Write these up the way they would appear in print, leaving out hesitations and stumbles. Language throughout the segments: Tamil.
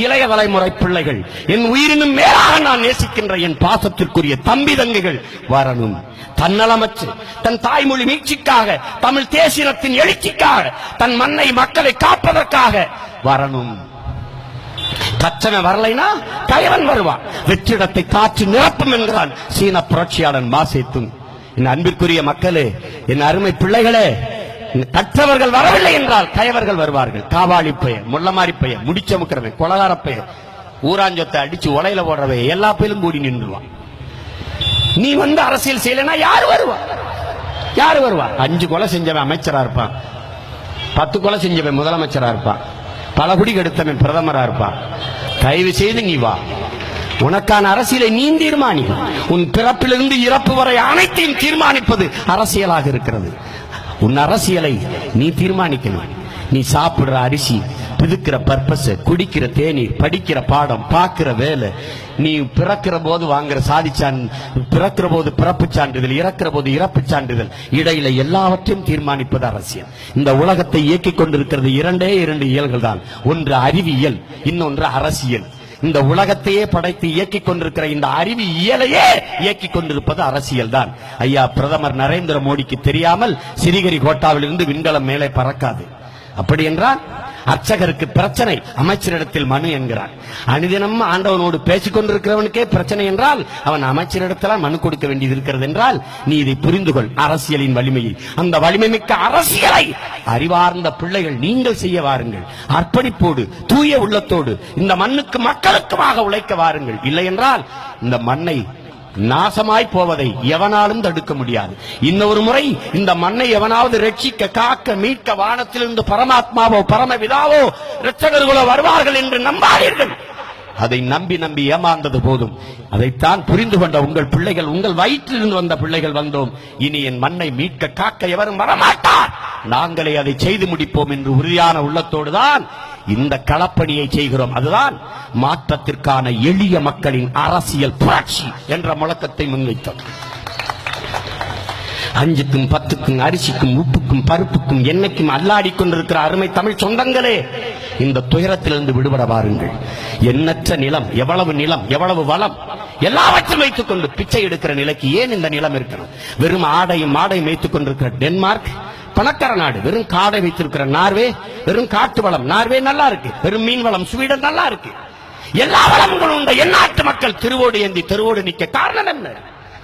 இளைய தலைமுறை பிள்ளைகள், என் உயிரினும் மேலாக நான் நேசிக்கின்ற என் பாசத்திற்குரிய தம்பி தங்கைகள் வரணும். தன்னலமற்று தன் தாய்மொழி மீட்சிக்காக, தமிழ் தேசியத்தின் எழுச்சிக்காக, தன் மண்ணை மக்களை காப்பதற்காக வரணும். கச்சனை வரலைனா கயவன் வருவான். வெற்றிடத்தை காற்று நிரப்பும் என்கிறான் சீன புரட்சியாளன் மாசேத்துங். என் அன்பிற்குரிய மக்களே, என் அருமை பிள்ளைகளே, கற்றவர்கள் வரவில்லை என்றால் கயவர்கள் வருவார்கள். காவாளி பெயர், முள்ளமாரி பெயர், முடிச்சமுக்கிறவை, கொலகார பெயர், ஊராஞ்சத்தை அடிச்சு உலையில போடுறவை எல்லா பேரும் கூடி நின்றுவான். நீ வந்து அரசியல் செய்யலன்னா யாரு வருவா? யாரு வருவா? 5 கொலை செஞ்சவன் அமைச்சரா இருப்பான், 10 கொலை செஞ்சவன் முதலமைச்சரா இருப்பான், பல குடி கெடுத்தவன் பிரதமரா இருப்பான். தயவு செய்து நீ வா, உனக்கான அரசியலை நீ தீர்மானி. உன் பிறப்பிலிருந்து இறப்பு வரை அனைத்தையும் தீர்மானிப்பது அரசியலாக இருக்கிறது. உன் அரசியலை நீ தீர்மானிக்கணும். நீ சாப்பிடுற அரிசி, பிதுக்கிற பர்பஸ், குடிக்கிற தேநீர், படிக்கிற பாடம், பார்க்கிற வேலை, நீ பிறக்கிற போது வாங்குற பிறக்கிற போது பிறப்பு சான்றிதழ், இறக்கிற போது இறப்பு சான்றிதழ், இடையில எல்லாவற்றையும் தீர்மானிப்பது அரசியல். இந்த உலகத்தை இயக்கிக் கொண்டிருக்கிறது 2 இயல்கள் தான். ஒன்று அறிவியல், இன்னொன்று அரசியல். இந்த உலகத்தையே படைத்து இயக்கிக் கொண்டிருக்கிற இந்த அறிவியலையே இயக்கிக் கொண்டிருப்பது அரசியல் தான். ஐயா பிரதமர் நரேந்திர மோடிக்கு தெரியாமல் சிறிகரிகோட்டாவில் இருந்து விண்கலம் மேலே பறக்காது. அப்படி என்றால் அர்ச்சகருக்கு பிரச்சனை, அமைச்சரிடத்தில் மனு என்கிறார். அனுதினம் ஆண்டவனோடு பேசிக் கொண்டிருக்கிறவனுக்கே பிரச்சனை என்றால் அவன் அமைச்சரிடத்தில் மனு கொடுக்க வேண்டியது இருக்கிறது என்றால் நீ இதை புரிந்து கொள். அரசியலின் வலிமையை, அந்த வலிமை மிக்க அரசியலை அறிவார்ந்த பிள்ளைகள் நீங்கள் செய்ய வாருங்கள். அர்ப்பணிப்போடு, தூய உள்ளத்தோடு இந்த மண்ணுக்கு மக்களுக்குமாக உழைக்க வாருங்கள். இல்லை என்றால் இந்த மண்ணை நாசமாய் போவதை எவனாலும் தடுக்க முடியாது. இன்னொரு முறை இந்த மண்ணை எவனாவது ரட்சிக்க, காக்க, மீட்க வானத்திலிருந்து பரமாத்மாவோ பரமபிதாவோ இரட்சகர்களோ வருவார்கள் என்று நம்பாதீர்கள். அதை நம்பி நம்பி ஏமாந்தது போதும். அதைத்தான் புரிந்து கொண்ட உங்கள் பிள்ளைகள், உங்கள் வயிற்றிலிருந்து வந்த பிள்ளைகள் வந்தோம். இனி என் மண்ணை மீட்க, காக்க எவரும் வரமாட்டார், நாங்களே அதை செய்து முடிப்போம் என்று உறுதியான உள்ளத்தோடுதான் இந்த களப்பணியை செய்கிறோம். அதுதான் மாற்றத்திற்கான எளிய மக்களின் அரசியல் புரட்சி என்ற முழக்கத்தை முன்வைத்தோம். 5க்கும் 10க்கும் அரிசிக்கும் உப்புக்கும் பருப்புக்கும் எண்ணெய்க்கும் அல்லாடி கொண்டிருக்கிற அருமை தமிழ் சொந்தங்களே, இந்த துயரத்திலிருந்து விடுபட வாருங்கள். எண்ணற்ற நிலம், எவ்வளவு நிலம், எவ்வளவு வளம், எல்லாவற்றையும் வைத்துக் கொண்டு பிச்சை எடுக்கிற நிலைக்கு ஏன் இந்த நிலம் இருக்கணும்? வெறும் ஆடையும் மாடையும் வைத்துக் கொண்டிருக்கிற டென்மார்க் பணக்கார நாடு, வெறும் காடை வைத்திருக்கிற நார்வே, வெறும் காட்டு வளம் நார்வே நல்லா இருக்கு, வெறும் மீன் வளம் ஸ்வீடன் நல்லா இருக்கு, எல்லா வளங்களும் உண்ட எந்நாட்டு மக்கள் திருவோடு ஏந்தி தெருவோடு நிற்க காரணம் என்ன?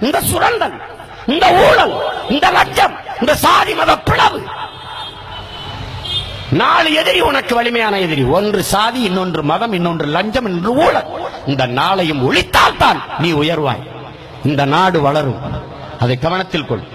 இந்த சுரண்டல், இந்த ஊழல், இந்த லஞ்சம், இந்த சாதி மத பிளவு. 4 எதிரி உனக்கு வலிமையான எதிரி. ஒன்று சாதி, இன்னொன்று மதம், இன்னொன்று லஞ்சம், இன்னொன்று ஊழல். இந்த 4ஐயும் ஒழித்தால் தான் நீ உயர்வாய், இந்த நாடு வளரும். அதை கவனத்தில் கொள்.